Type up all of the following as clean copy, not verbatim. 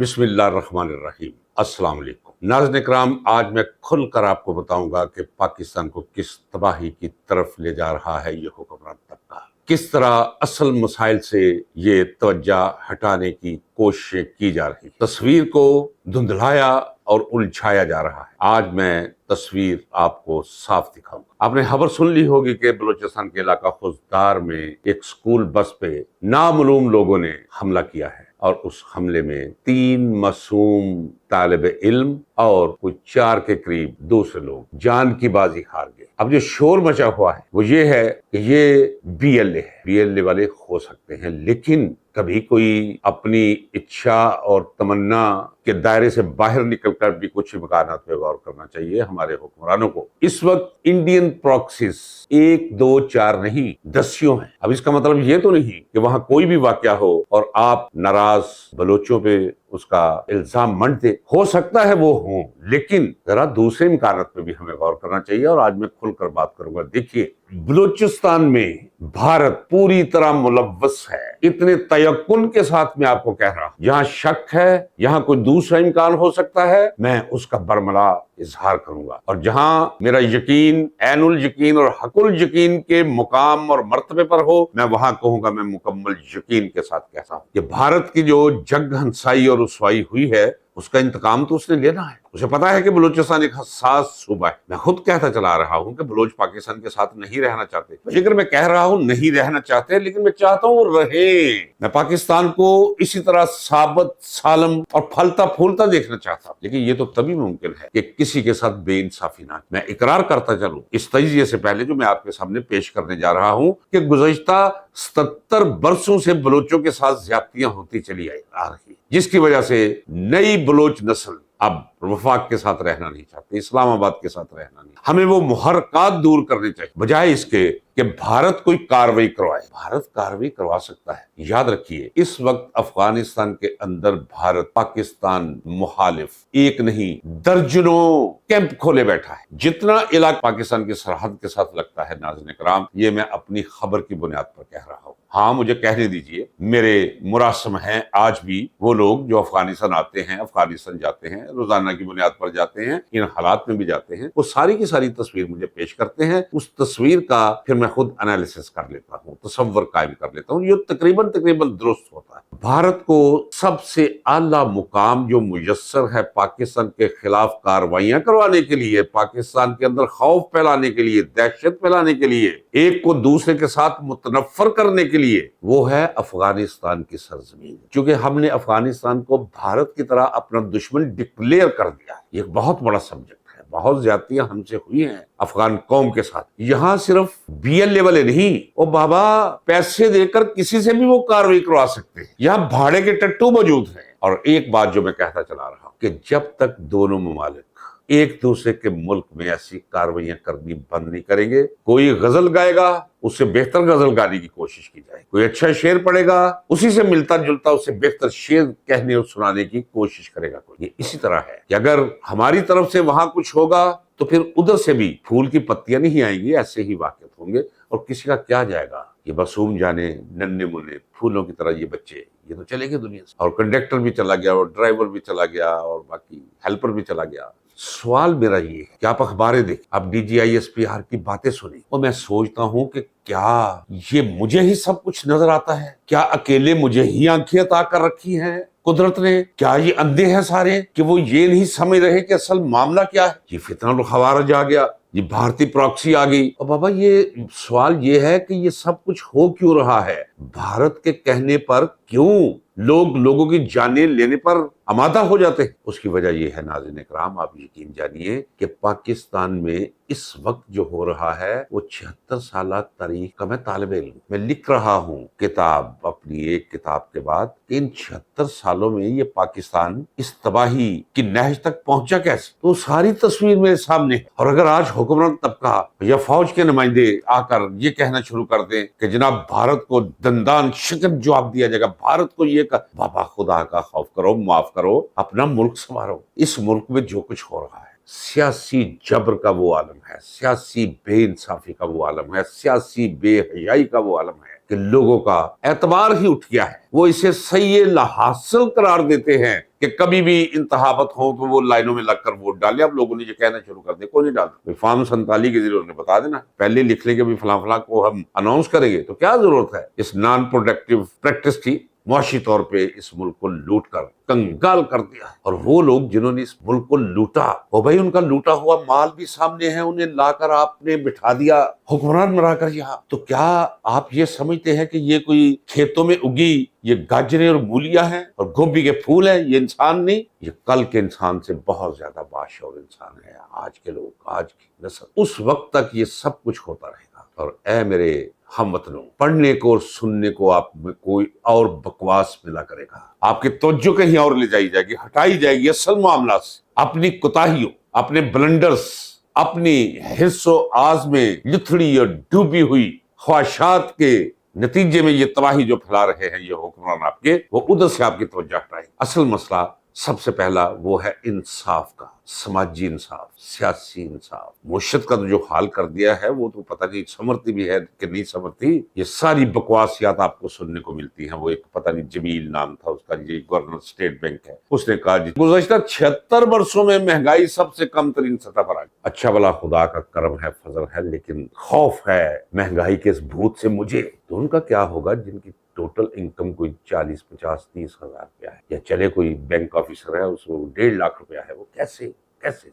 بسم اللہ الرحمن الرحیم۔ السلام علیکم ناظرین اکرام، آج میں کھل کر آپ کو بتاؤں گا کہ پاکستان کو کس تباہی کی طرف لے جا رہا ہے یہ حکمران طبقہ، کس طرح اصل مسائل سے یہ توجہ ہٹانے کی کوششیں کی جا رہی، تصویر کو دھندلایا اور الجھایا جا رہا ہے۔ آج میں تصویر آپ کو صاف دکھاؤں گا۔ آپ نے خبر سن لی ہوگی کہ بلوچستان کے علاقہ خوزدار میں ایک سکول بس پہ نامعلوم لوگوں نے حملہ کیا ہے اور اس حملے میں 3 معصوم طالب علم اور کچھ 4 کے قریب دوسرے لوگ جان کی بازی ہار گئے۔ اب جو شور مچا ہوا ہے وہ یہ ہے کہ یہ BLA ہے، BLA والے ہو سکتے ہیں، لیکن کبھی کوئی اپنی اچھا اور تمنا کے دائرے سے باہر نکل کر بھی کچھ امکانات پہ غور کرنا چاہیے ہمارے حکمرانوں کو۔ اس وقت انڈین پراکسیز 1 2 4 نہیں، دسیوں ہیں۔ اب اس کا مطلب یہ تو نہیں کہ وہاں کوئی بھی واقعہ ہو اور آپ ناراض بلوچوں پہ اس کا الزام منڈ دے، ہو سکتا ہے وہ ہوں، لیکن ذرا دوسرے امکانات پہ بھی ہمیں غور کرنا چاہیے۔ اور آج میں کھل کر بات کروں گا۔ دیکھیے، بلوچستان میں بھارت پوری طرح ملوث ہے، اتنے تیقن کے ساتھ میں آپ کو کہہ رہا ہوں۔ جہاں شک ہے، یہاں کوئی دوسرا امکان ہو سکتا ہے، میں اس کا برملا اظہار کروں گا۔ اور جہاں میرا یقین عین الیقین اور حق الیقین کے مقام اور مرتبے پر ہو، میں وہاں کہوں گا، میں مکمل یقین کے ساتھ کہتا ہوں کہ بھارت کی جو جگ ہنسائی اور رسوائی ہوئی ہے، اس کا انتقام تو اس نے لینا ہے۔ اسے پتا ہے کہ بلوچستان ایک حساس صوبہ ہے۔ میں خود کہتا چلا رہا ہوں کہ بلوچ پاکستان کے ساتھ نہیں رہنا چاہتے، اگر میں کہہ رہا ہوں نہیں رہنا چاہتے، لیکن میں چاہتا ہوں وہ رہیں۔ میں پاکستان کو اسی طرح ثابت، سالم اور پھلتا پھولتا دیکھنا چاہتا ہوں، لیکن یہ تو تبھی ممکن ہے کہ کسی کے ساتھ بے انصافی نہ۔ میں اقرار کرتا چلوں اس تجزیے سے پہلے جو میں آپ کے سامنے پیش کرنے جا رہا ہوں کہ گزشتہ 77 برسوں سے بلوچوں کے ساتھ زیادتیاں ہوتی چلی آ رہی، جس کی وجہ سے نئی بلوچ نسل اب وفاق کے ساتھ رہنا نہیں چاہتے، اسلام آباد کے ساتھ رہنا نہیں۔ ہمیں وہ محرکات دور کرنے چاہیے، بجائے اس کے کہ بھارت کوئی کارروائی کروائے۔ بھارت کارروائی کروا سکتا ہے۔ یاد رکھیے، اس وقت افغانستان کے اندر بھارت پاکستان مخالف ایک نہیں درجنوں کیمپ کھولے بیٹھا ہے۔ جتنا علاقہ پاکستان کی سرحد کے ساتھ لگتا ہے، ناظرین کرام، یہ میں اپنی خبر کی بنیاد پر کہہ رہا ہوں۔ ہاں، مجھے کہنے دیجئے، میرے مراسم ہیں آج بھی وہ لوگ جو افغانستان آتے ہیں، افغانستان جاتے ہیں، روزانہ کی بنیاد پر جاتے ہیں، ان حالات میں بھی جاتے ہیں، وہ ساری کی ساری تصویر مجھے پیش کرتے ہیں۔ اس تصویر کا پھر میں خود انالیسس کر لیتا ہوں، تصور قائم کر لیتا ہوں، یہ تقریباً درست ہوتا ہے۔ بھارت کو سب سے اعلیٰ مقام جو میسر ہے پاکستان کے خلاف کارروائیاں کروانے کے لیے، پاکستان کے اندر خوف پھیلانے کے لیے، دہشت پھیلانے کے لیے، ایک کو دوسرے کے ساتھ متنفر کرنے کے لیے، وہ ہے افغانستان کی سرزمین۔ چونکہ ہم نے افغانستان کو بھارت کی طرح اپنا دشمن ڈکلیئر کر دیا، یہ ایک بہت بڑا سبجیکٹ ہے۔ بہت زیادتیاں ہم سے ہوئی ہیں افغان قوم کے ساتھ۔ یہاں صرف BLA والے نہیں، وہ بابا پیسے دے کر کسی سے بھی وہ کارروائی کروا سکتے ہیں۔ یہاں بھاڑے کے ٹٹو موجود ہیں۔ اور ایک بات جو میں کہتا چلا رہا ہوں کہ جب تک دونوں ممالک ایک دوسرے کے ملک میں ایسی کارروائیاں کرنی بند نہیں کریں گے، کوئی غزل گائے گا، اس سے بہتر غزل گانے کی کوشش کی جائے، کوئی اچھا شعر پڑھے گا، اسی سے ملتا جلتا اس سے بہتر شعر کہنے اور سنانے کی کوشش کرے گا۔ یہ اسی طرح ہے کہ اگر ہماری طرف سے وہاں کچھ ہوگا تو پھر ادھر سے بھی پھول کی پتیاں نہیں آئیں گی، ایسے ہی واقعات ہوں گے، اور کسی کا کیا جائے گا۔ یہ معصوم جانے، ننھے منے پھولوں کی طرح یہ بچے، یہ تو چلے گئے دنیا سے، اور کنڈکٹر بھی چلا گیا، اور ڈرائیور بھی چلا گیا، اور باقی ہیلپر بھی چلا گیا۔ سوال میرا یہ ہے کہ آپ اخباریں دیکھ، آپ DGISPR کی باتیں سنیں، اور میں سوچتا ہوں کہ کیا یہ مجھے ہی سب کچھ نظر آتا ہے؟ کیا اکیلے مجھے ہی آنکھیں عطا کر رکھی ہیں قدرت نے؟ کیا یہ اندھے ہیں سارے کہ وہ یہ نہیں سمجھ رہے کہ اصل معاملہ کیا ہے؟ یہ فتنہ الخوارج آ گیا، یہ بھارتی پراکسی آ گئی، اور بابا یہ سوال یہ ہے کہ یہ سب کچھ ہو کیوں رہا ہے؟ بھارت کے کہنے پر کیوں لوگوں کی جانیں لینے پر آمادہ ہو جاتے ہیں؟ اس کی وجہ یہ ہے ناظرین اکرام، آپ یقین جانیے کہ پاکستان میں اس وقت جو ہو رہا ہے وہ 76 سالہ تاریخ کا میں طالب علم، میں لکھ رہا ہوں کتاب، اپنی ایک کتاب کے بعد، کہ ان 76 سالوں میں یہ پاکستان اس تباہی کی نہج تک پہنچا کیسے؟ تو ساری تصویر میرے سامنے ہے۔ اور اگر آج حکمران طبقہ یا فوج کے نمائندے آ کر یہ کہنا شروع کر دیں کہ جناب بھارت کو دندان شکن جواب دیا جائے گا، بھارت کو یہ بابا خدا کا خوف کرو، معاف کرو، اپنا ملک سنوارو۔ اس ملک میں جو کچھ ہو رہا ہے، سیاسی جبر کا وہ عالم ہے، سیاسی بے انصافی کا وہ عالم ہے، سیاسی بے حیائی کا وہ عالم ہے کہ لوگوں کا اعتبار ہی اٹھ گیا ہے۔ وہ اسے صحیح لا حاصل قرار دیتے ہیں کہ کبھی بھی انتخابات ہو تو وہ لائنوں میں لگ کر ووٹ ڈالے. اب لوگوں نے یہ کہنا شروع کر دیا کوئی نہیں ڈالتا. فارم 47 کے ذریعے انہیں بتا دینا, پہلے لکھ لیں کہ بھی فلاں فلاں کو ہم اناؤنس کریں گے, تو کیا ضرورت ہے. اس نان پروڈکٹیو پریکٹس تھی, معاشی طور پہ اس ملک کو لوٹ کر کنگال کر دیا. اور وہ لوگ جنہوں نے اس ملک کو لوٹا, وہ بھائی ان کا لوٹا ہوا مال بھی سامنے ہے, انہیں لا کر آپ نے بٹھا دیا حکمران بنا کر یہاں. تو کیا آپ یہ سمجھتے ہیں کہ یہ کوئی کھیتوں میں اگی یہ گاجریں اور مولیاں ہیں اور گوبھی کے پھول ہیں؟ یہ انسان نہیں, یہ کل کے انسان سے بہت زیادہ باشعور انسان ہے. آج کے لوگ, آج کی نسل, اس وقت تک یہ سب کچھ ہوتا رہے گا. اور اے میرے ہم وطنوں, پڑھنے کو اور سننے کو آپ میں کوئی اور بکواس ملا کرے گا, آپ کی توجہ کہیں اور لے جائی جائے گی, ہٹائی جائے گی اصل معاملات سے. اپنی کوتاہیوں, اپنے بلنڈرز, اپنی حرص و آز میں لتھڑی اور ڈوبی ہوئی خواہشات کے نتیجے میں یہ تباہی جو پھیلا رہے ہیں یہ حکمران آپ کے, وہ ادھر سے آپ کی توجہ ہٹائے. اصل مسئلہ سب سے پہلا وہ ہے انصاف کا, سماجی انصاف, سیاسی انصاف. معیشت کا تو جو حال کر دیا ہے وہ تو پتہ نہیں سمرتی بھی ہے کہ نہیں سمرتی. یہ ساری بکواسیات آپ کو سننے کو ملتی ہیں. وہ ایک پتہ نہیں جمیل نام تھا اس کا, یہ گورنر اسٹیٹ بینک ہے, اس نے کہا جی گزشتہ 76 برسوں میں مہنگائی سب سے کم ترین سطح پر آ گئی. اچھا بلا خدا کا کرم ہے, فضل ہے, لیکن خوف ہے مہنگائی کے اس بھوت سے مجھے. تو ان کا کیا ہوگا جن کی ٹوٹل انکم کوئی 40, 50, 30 ہزار روپیہ ہے, یا چلے کوئی بینک آفیسر ہے اس کو 1.5 لاکھ روپیہ ہے, وہ کیسے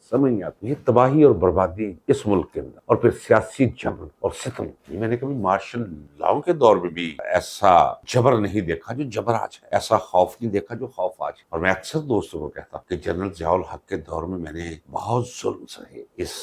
سمجھ نہیں آتی. یہ تباہی اور بربادی اس ملک کے اندر, اور پھر سیاسی جبر اور ستم. یہ میں نے کبھی مارشل لاؤ کے دور میں بھی ایسا جبر نہیں دیکھا جو جبر آج ہے, ایسا خوف نہیں دیکھا جو خوف آج ہے. اور میں اکثر دوستوں کو کہتا ہوں کہ جنرل ضیاء الحق کے دور میں نے بہت ظلم سہے. اس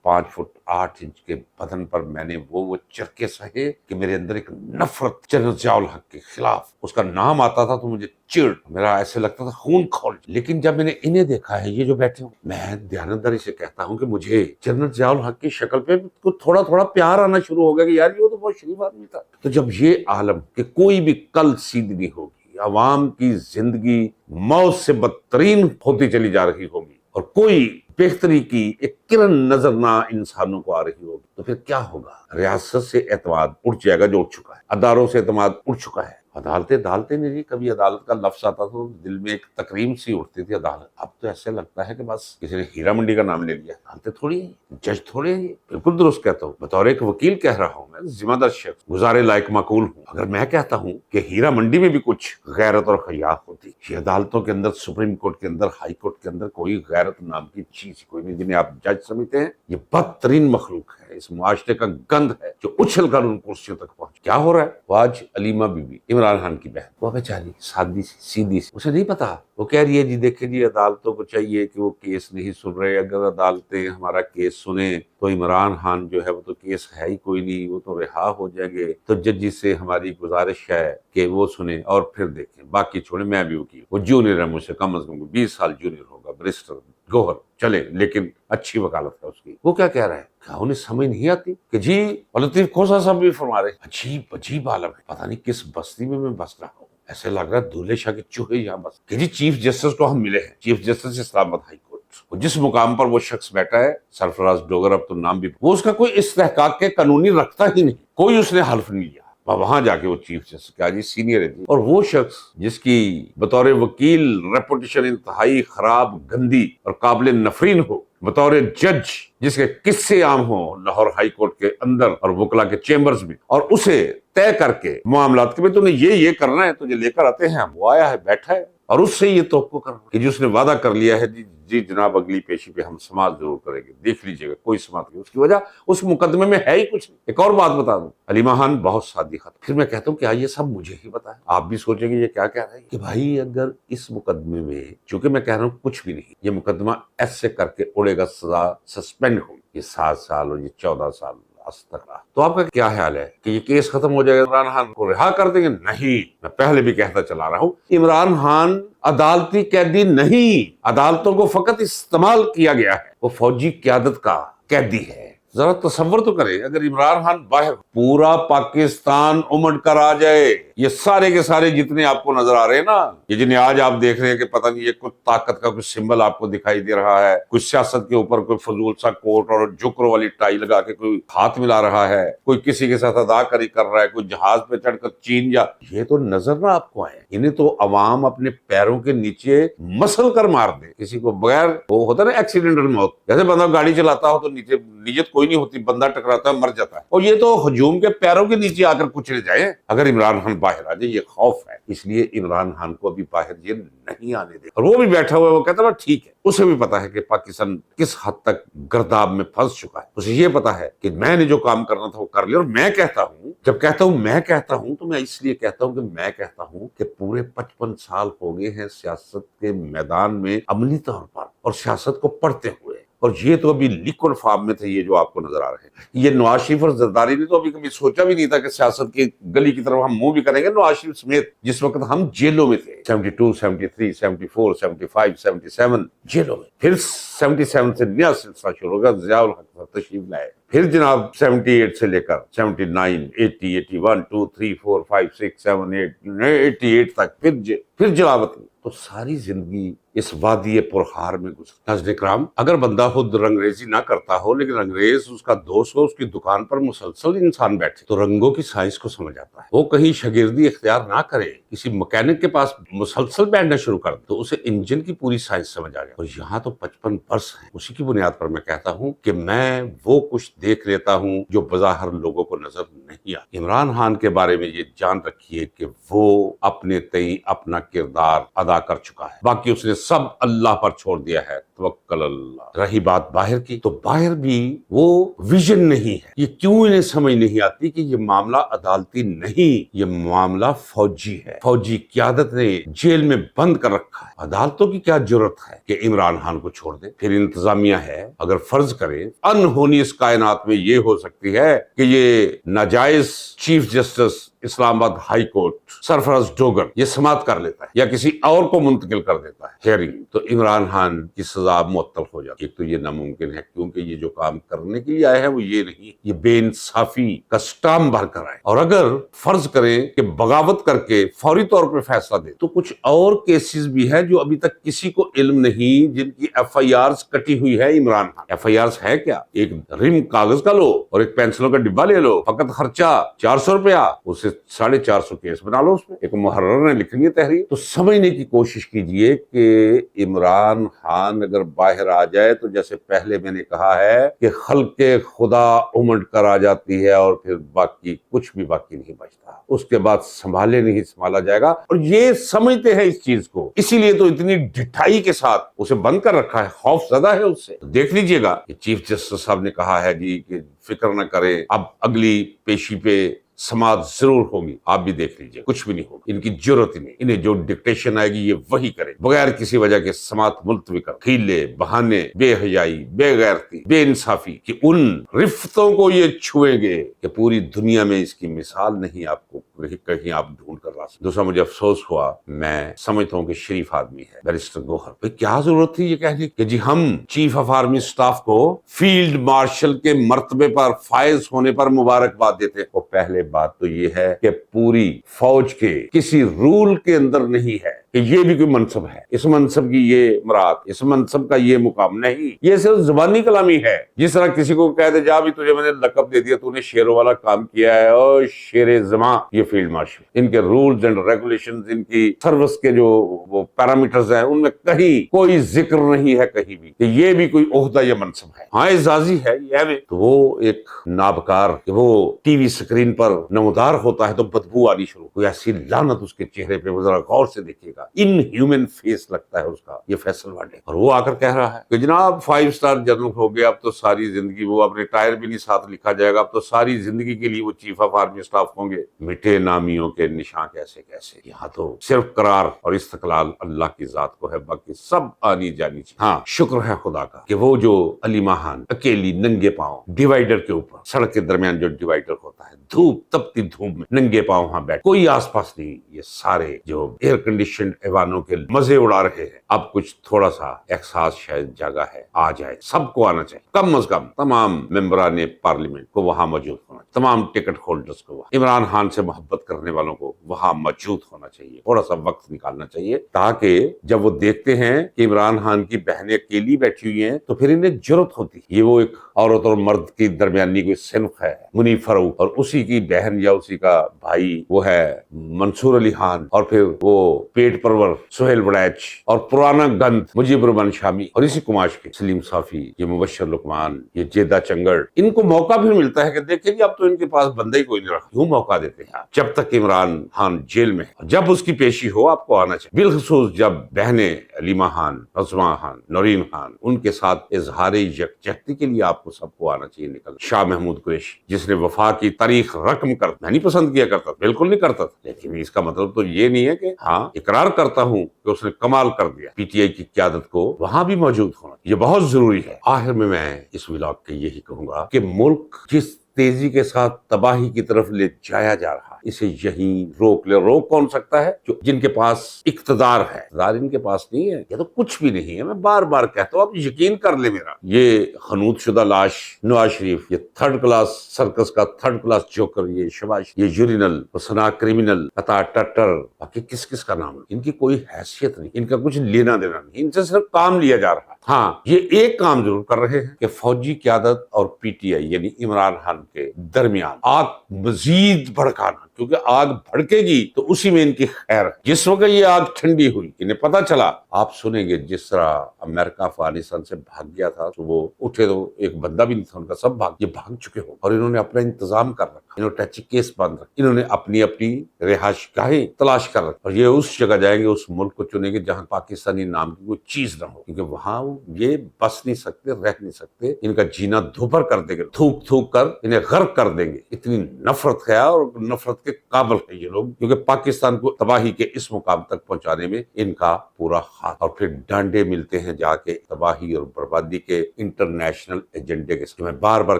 5 فٹ 8 انچ کے بدن پر میں نے وہ چرکے سہے کہ میرے اندر ایک نفرت جنرل ضیاء الحق کے خلاف, اس کا نام آتا تھا تو مجھے چڑ, میرا ایسے لگتا تھا خون کھول. لیکن جب میں نے انہیں دیکھا ہے, یہ جو بیٹھے ہوں, میں دیانتداری سے کہتا ہوں کہ مجھے جنرل ضیاء الحق کی شکل پہ تھوڑا تھوڑا پیار آنا شروع ہو گیا کہ یار یہ تو بہت شریف آدمی تھا. تو جب یہ عالم کہ کوئی بھی کل سیدھ نہیں ہوگی, عوام کی زندگی موت سے بدترین ہوتی چلی جا رہی ہوگی, اور کوئی بہتری کی ایک کرن نظر نہ انسانوں کو آ رہی ہوگی, تو پھر کیا ہوگا؟ ریاست سے اعتماد اٹھ جائے گا جو اٹھ چکا ہے, اداروں سے اعتماد اٹھ چکا ہے. عدالتیں نہیں, کبھی عدالت کا لفظ آتا تو دل میں ایک تکریم سی اٹھتی تھی عدالت. اب تو ایسے لگتا ہے کہ بس کسی نے ہیرا منڈی کا نام لے لیا. عدالتیں تھوڑی ہیں, جج تھوڑے ہیں. بالکل درست کہتا ہوں, بطور ایک وکیل کہہ رہا ہوں, میں ذمہ دار شخص, گزارے لائق معقول ہوں. اگر میں کہتا ہوں کہ ہیرا منڈی میں بھی کچھ غیرت اور حیا ہوتی, یہ عدالتوں کے اندر, سپریم کورٹ کے اندر, ہائی کورٹ کے اندر کوئی غیرت نام کی چیز کوئی نہیں, جنہیں آپ جج سمجھتے ہیں. یہ بدترین مخلوق ہے, اس معاشرے کا گند ہے جو اچھل کر ان کرسیوں تک پہنچ. کیا ہو رہا ہے؟ وہ آج علیمہ بی بی, عمران خان کی بہن, وہ بیچاری سادی سی سیدھی سی, اسے نہیں پتا. وہ کہہ رہی ہے جی دیکھیں جی عدالتوں کو چاہیے کہ وہ کیس نہیں سن رہے, اگر عدالتیں ہمارا کیس سنیں تو عمران خان جو ہے وہ تو کیس ہے ہی کوئی نہیں, وہ تو رہا ہو جائیں گے. تو ججی سے ہماری گزارش ہے کہ وہ سنیں اور پھر دیکھیں, باقی چھوڑیں. میں بھی وکیل, وہ جونیئر ہے مجھ سے, کم از کم 20 سال جونیئر ہوگا, بریسٹر گوہر, چلے لیکن اچھی وکالت ہے اس کی. وہ کیا کہہ رہا ہے, کیا انہیں سمجھ نہیں آتی کہ جی لطیف کھوسا صاحب بھی فرما رہے, عجیب عالم ہے, پتہ نہیں کس بستی میں بس رہا ہوں. ایسے لگ رہا ہے دولے شاہ کے چوہے یہاں بس. کہ جی چیف جسٹس کو ہم ملے ہیں, چیف جسٹس اسلام آباد ہائی کورٹ, جس مقام پر وہ شخص بیٹھا ہے, سرفراز ڈوگر, اب تو نام بھی, وہ اس کا کوئی استحقاق کے قانونی رکھتا ہی نہیں, کوئی اس نے حلف نہیں لیا. وہاں جا کے وہ چیف جسٹس کیا جی سینئر ہے جی. اور وہ شخص جس کی بطور وکیل ریپوٹیشن انتہائی خراب, گندی اور قابل نفرین ہو, بطور جج جس کے قصے عام ہوں لاہور ہائی کورٹ کے اندر اور وکلا کے چیمبرز میں, اور اسے طے کر کے معاملات کے میں تو نے یہ کرنا ہے, تجھے لے کر آتے ہیں, وہ آیا ہے, بیٹھا ہے, اور اس سے یہ توقع کرنا کہ جس نے وعدہ کر لیا ہے جی جناب اگلی پیشی پہ ہم سماعت ضرور کریں گے, دیکھ لیجئے گا کوئی سماعت نہیں. اس کی وجہ اس مقدمے میں ہے ہی کچھ نہیں. ایک اور بات بتا دوں, علیمہ خان بہت سادی خط. پھر میں کہتا ہوں کہ یہ سب مجھے ہی پتا ہے, آپ بھی سوچیں گے یہ کیا کہہ رہا ہے کہ بھائی اگر اس مقدمے میں, چونکہ میں کہہ رہا ہوں کچھ بھی نہیں, یہ مقدمہ ایسے کر کے اڑے گا, سزا سسپینڈ ہوگی, یہ 7 سال اور یہ 14 سال استغفر. تو آپ کا کیا خیال ہے کہ یہ کیس ختم ہو جائے گا, عمران خان کو رہا کر دیں گے؟ نہیں, میں پہلے بھی کہتا چلا رہا ہوں, عمران خان عدالتی قیدی نہیں, عدالتوں کو فقط استعمال کیا گیا ہے, وہ فوجی قیادت کا قیدی ہے, ذرا تصور تو کریں، اگر عمران خان باہر، پورا پاکستان امٹ کر آ جائے، یہ سارے کے سارے جتنے آپ کو نظر آ رہے ہیں نا، یہ جنہیں آج آپ دیکھ رہے ہیں کہ پتہ نہیں یہ کوئی طاقت کا کوئی سمبل آپ کو دکھائی دے رہا ہے، کوئی سیاست کے اوپر کوئی فضول سا کوٹ اور جکر والی ٹائی لگا کے کوئی ہاتھ ملا رہا ہے، کوئی کسی کے ساتھ اداکاری کر رہا ہے، کوئی جہاز پہ چڑھ کر چین جا، یہ تو نظر نہ آپ کو آئے، انہیں تو عوام اپنے پیروں کے نیچے مسل کر مار دے، کسی کو بغیر، وہ ہوتا ہے نا ایکسیڈنٹل موت، جیسے بندہ گاڑی چلاتا ہو تو نیچے نیت کوئی نہیں ہوتی، بندہ ٹکراتا ہے مر جاتا ہے، اور یہ تو ہجوم کے پیروں کے نیچے آ کر کچلے جائے اگر عمران خان باہر آ جائے، یہ خوف ہے، اس لیے عمران خان کو ابھی باہر یہ نہیں آنے دے، اور وہ بھی بیٹھا ہوا ہے، وہ کہتا ہے ٹھیک ہے، اسے بھی پتا ہے کہ پاکستان کس حد تک گرداب میں پھنس چکا ہے، اسے یہ پتا ہے کہ میں نے جو کام کرنا تھا وہ کر لیا، اور میں کہتا ہوں، جب کہتا ہوں میں کہتا ہوں تو میں اس لیے کہتا ہوں کہ میں کہتا ہوں کہ پورے 55 سال ہو گئے ہیں سیاست کے میدان میں عملی طور پر اور سیاست کو پڑھتے ہوئے، اور یہ تو ابھی لیکوڈ فارم میں تھے، یہ جو آپ کو نظر آ رہے ہیں، یہ نواز شریف اور زرداری نے تو ابھی کبھی سوچا بھی نہیں تھا کہ سیاست کی گلی کی طرف ہم منہ بھی کریں گے، نواز شریف سمیت جس وقت ہم جیلوں میں تھے، 72 73 74 75 77 جیلوں میں، پھر 77 سے نیا سلسلہ شروع ہوگا، ضیاء الحق صاحب تشریف لائے، پھر جناب 78 سے لے کر 79 80 81 2 3 4 5 6 7 8 88 تک، پھر جلاوطن، تو ساری زندگی اس وادی پرہار میں گزر۔ ناظرین کرام، اگر بندہ خود رنگریزی نہ کرتا ہو لیکن انگریز اس کا دوست ہو، اس کی دکان پر مسلسل انسان بیٹھے تو رنگوں کی سائنس کو سمجھ آتا ہے، وہ کہیں شاگردی اختیار نہ کرے، کسی مکینک کے پاس مسلسل بیٹھنا شروع کر دے تو اسے انجن کی پوری سائنس سمجھ آ جائے، اور یہاں تو 55 برس ہیں، اسی کی بنیاد پر میں کہتا ہوں کہ میں وہ کچھ دیکھ لیتا ہوں جو بظاہر لوگوں کو نظر نہیں آتا۔ عمران خان کے بارے میں یہ جان رکھیے کہ وہ اپنے تئیں اپنا کردار ادا کر چکا ہے، باقی اس نے سب اللہ پر چھوڑ دیا ہے، توکل اللہ۔ رہی بات باہر کی، تو باہر بھی وہ ویژن نہیں ہے، یہ کیوں انہیں سمجھ نہیں آتی کہ یہ معاملہ عدالتی نہیں، یہ معاملہ فوجی ہے، فوجی قیادت نے جیل میں بند کر رکھا ہے، عدالتوں کی کیا جرت ہے کہ عمران خان کو چھوڑ دے؟ پھر انتظامیہ ہے، اگر فرض کرے انہونی اس کائنات میں یہ ہو سکتی ہے کہ یہ ناجائز چیف جسٹس اسلام آباد ہائی کورٹ سرفراز ڈوگر یہ سماعت کر لیتا ہے یا کسی اور کو منتقل کر دیتا ہے ہیئرنگ، تو عمران خان کی سزا معطل ہو جاتی ہے۔ ایک تو یہ ناممکن ہے کیونکہ یہ جو کام کرنے کے لیے آئے ہیں وہ یہ نہیں، یہ بے انصافی کا سٹامپ بھر کر آئے، اور اگر فرض کریں کہ بغاوت کر کے فوری طور پر فیصلہ دے تو کچھ اور کیسز بھی ہے جو ابھی تک کسی کو علم نہیں، جن کی ایف آئی آرز کٹی ہوئی ہے عمران خان۔ ایف آئی آرز ہے کیا؟ ایک رم کاغذ کا لو اور ایک پینسلوں کا ڈبہ لے لو، فقط خرچہ 400 روپیہ، اسے 450 کیس بنا لو، اس میں ایک محرر نے لکھ لی ہے تحریر۔ تو سمجھنے کی کوشش کیجئے کہ عمران خان اگر باہر آ جائے تو جیسے پہلے میں نے کہا ہے کہ خلق خدا امٹ کر آ جاتی ہے اور پھر باقی کچھ بھی باقی نہیں بچتا، اس کے بعد سنبھالے نہیں سنبھالا جائے گا، اور یہ سمجھتے ہیں اس چیز کو، اسی لیے تو اتنی ڈٹھائی کے ساتھ اسے بند کر رکھا ہے، خوف زدہ ہے اس سے۔ دیکھ لیجئے گا کہ چیف جسٹس صاحب نے کہا ہے جی کہ فکر نہ کریں، اب اگلی پیشی پہ سماعت ضرور ہوگی، آپ بھی دیکھ لیجئے کچھ بھی نہیں ہوگا، ان کی جرت ہی نہیں، انہیں جو ڈکٹیشن آئے گی یہ وہی کرے، بغیر کسی وجہ کے سماعت ملتوی کر، ہیلے بہانے، بے حیائی، بے غیرتی، بے انصافی کہ ان رفتوں کو یہ چھوئیں گے کہ پوری دنیا میں اس کی مثال نہیں آپ کو کہیں آپ ڈھونڈ کر لا سکتے۔ دوسرا مجھے افسوس ہوا، میں سمجھتا ہوں کہ شریف آدمی ہے بیرسٹر گوہر، بھئی کیا ضرورت تھی یہ کہنے کہ جی ہم چیف آف آرمی سٹاف کو فیلڈ مارشل کے مرتبے پر فائز ہونے پر مبارکباد دیتے ہیں۔ وہ پہلے بات تو یہ ہے کہ پوری فوج کے کسی رول کے اندر نہیں ہے کہ یہ بھی کوئی منصب ہے، اس منصب کی یہ مراد، اس منصب کا یہ مقام نہیں، یہ صرف زبانی کلامی ہے۔ جس طرح کسی کو کہہ دے جا بھی تجھے میں نے لقب دے دیا، تو نے شیروں والا کام کیا ہے، اور شیر زماں یہ فیلڈ مارشل، ان کے رولز اینڈ ریگولیشنز، ان کی سروس کے جو وہ پیرامیٹرز ہیں، ان میں کہیں کوئی ذکر نہیں ہے کہیں بھی کہ یہ بھی کوئی عہدہ یا منصب ہے۔ ہاں اعزازی ہے یہ بھی، تو وہ ایک نابکار کہ وہ ٹی وی سکرین پر نمودار ہوتا ہے تو بدبو آنی شروع، کوئی ایسی لعنت اس کے چہرے پہ، وہ ذرا غور سے دیکھیے گا، ان ہیومن فیس لگتا ہے اس کا، یہ فیصل واڈے، اور وہ آ کر کہہ رہا ہے کہ جناب 5 سٹار جنرل ہو گیا، اب تو ساری زندگی وہ اب ریٹائر بھی نہیں ساتھ لکھا جائے گا، اب تو ساری زندگی کے لیے وہ چیف آف آرمی سٹاف ہوں گے۔ مٹے نامیوں کے نشان کیسے کیسے. یہاں تو صرف قرار اور استقلال اللہ کی ذات کو ہے، باقی سب آنی جانی چاہیے. ہاں شکر ہے خدا کا کہ وہ جو علی ماہان اکیلی ننگے پاؤں ڈیوائیڈر کے اوپر، سڑک کے درمیان جو ڈیوائیڈر ہوتا ہے، دھوپ تپتی دھوپ میں ننگے پاؤں وہاں بیٹھ، کوئی آس پاس نہیں، یہ سارے جو ایئر کنڈیشنڈ ایوانوں کے مزے اڑا رہے ہیں. اب کچھ تھوڑا سا احساس شاید جاگا ہے، آ جائے. سب کو آنا چاہیے، کم از کم تمام ممبران پارلیمنٹ کو وہاں موجود ہونا چاہیے، تمام ٹکٹ ہولڈرز کو وہاں، عمران خان سے محبت کرنے والوں کو وہاں موجود ہونا چاہیے. تھوڑا سا وقت نکالنا چاہیے تاکہ جب وہ دیکھتے ہیں کہ عمران خان کی بہنیں اکیلی بیٹھی ہوئی ہیں تو پھر انہیں جرأت ہوتی. یہ وہ ایک عورت اور مرد کی درمیانی کوئی صنف ہے، منیب فاروق، اور اسی کی بہن یا اسی کا بھائی وہ ہے منصور علی خان، اور پھر وہ پیٹ پرور سہیل وڑیچ، اور پرانا گند مجیب الرحمان شامی، اور اسی کماش کے سلیم صافی، یہ مبشر لقمان، یہ جیدہ چنگڑ. ان کو موقع بھی ملتا ہے کہ دیکھیں جی اب تو ان کے پاس بندہ ہی کوئی نہیں رہا. کیوں موقع دیتے ہیں آپ؟ جب تک عمران خان جیل میں ہے، جب اس کی پیشی ہو آپ کو آنا چاہیے. بالخصوص جب بہنیں علیمہ خان، عظما خان، نورین خان، ان کے ساتھ اظہار یکجہتی کے لیے آپ کو سب کو آنا چاہیے نکل. شاہ محمود قریشی جس نے وفا کی تاریخ رقم کر، میں نہیں پسند کیا کرتا، بالکل نہیں کرتا تھا، لیکن اس کا مطلب تو یہ نہیں ہے کہ ہاں اقرار کرتا ہوں کہ اس نے کمال کر دیا. پی ٹی آئی کی قیادت کو وہاں بھی موجود ہونا یہ بہت ضروری ہے. آخر میں اس ولاگ کے یہی کہوں گا کہ ملک جس تیزی کے ساتھ تباہی کی طرف لے جایا جا رہا ہے، اسے یہیں روک لے. روک کون سکتا ہے؟ جن کے پاس اقتدار ہے. اقتدار ان کے پاس نہیں ہے، یہ تو کچھ بھی نہیں ہے. میں بار بار کہتا ہوں، آپ یقین کر لیں میرا. یہ خنوط شدہ لاش نواز شریف، یہ تھرڈ کلاس سرکس کا تھرڈ کلاس جوکر، یہ شباش، یہ یورینل وسنا کرمنل عطا ٹٹر، باقی کس کس کا نام ہے، ان کی کوئی حیثیت نہیں، ان کا کچھ لینا دینا نہیں، ان سے صرف کام لیا جا رہا ہے. ہاں یہ ایک کام ضرور کر رہے ہیں کہ فوجی قیادت اور پی ٹی آئی یعنی عمران خان کے درمیان آگ مزید بھڑکانا، کیونکہ آگ بھڑکے گی تو اسی میں ان کی خیر ہے. جس وقت یہ آگ ٹھنڈی ہوئی، انہیں پتا چلا، آپ سنیں گے جس طرح امریکہ افغانستان سے بھاگ گیا تھا تو وہ اٹھے تو ایک بندہ بھی نہیں تھا ان کا، سب بھاگ بھاگ چکے ہو، اور انہوں نے اپنا انتظام کر رکھا، انہوں نے ٹیچی کیس باندھ رکھا، انہوں نے اپنی رہائش گاہیں تلاش کر رکھا، اور یہ اس جگہ جائیں گے، اس ملک کو چنیں گے جہاں پاکستانی نام کی کوئی چیز نہ ہو، کیونکہ وہاں یہ بس نہیں سکتے، رہ نہیں سکتے. ان کا جینا دھوپر کر دیں گے، تھوک تھوک کر انہیں غرق کر دیں گے. اتنی نفرت ہے اور نفرت کے قابل ہے یہ لوگ، کیونکہ پاکستان کو تباہی کے اس مقام تک پہنچانے میں ان کا پورا ہاتھ. اور پھر ڈانڈے ملتے ہیں جا کے تباہی اور بربادی کے انٹرنیشنل ایجنڈے کے ساتھ. میں بار بار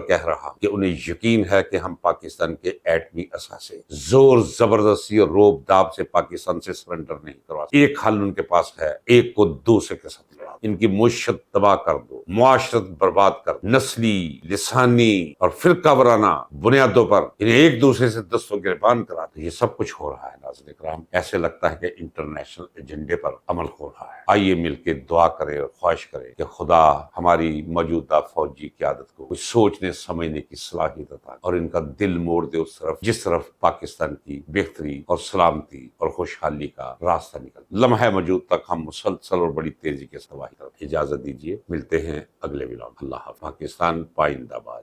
کہہ رہا کہ انہیں یقین ہے کہ ہم پاکستان کے ایٹمی اثاثے زور زبردستی اور روب داب سے پاکستان سے سرنڈر نہیں کروا سکتے. ایک حل ان کے پاس ہے، ایک کو دوسرے کے ساتھ لڑا. ان کی معیشت تباہ کر دو، معاشرت برباد کر دو، نسلی، لسانی اور فرقہ وارانہ بنیادوں پر انہیں ایک دوسرے سے دستوں گریبان کرا دو. یہ سب کچھ ہو رہا ہے ناظرین کرام. ایسے لگتا ہے کہ انٹرنیشنل ایجنڈے پر عمل ہو رہا ہے. آئیے مل کے دعا کریں اور خواہش کریں کہ خدا ہماری موجودہ فوجی قیادت کو کچھ سوچنے سمجھنے کی صلاحیت عطا اور ان کا دل موڑ دے اس طرف جس طرف پاکستان کی بہتری اور سلامتی اور خوشحالی کا راستہ نکل. لمحہ موجود تک ہم مسلسل اور بڑی تیزی کے ساتھ اجازت دیجیے، ملتے ہیں اگلے ولاگ. اللہ حافظ. پاکستان پائندہ باد.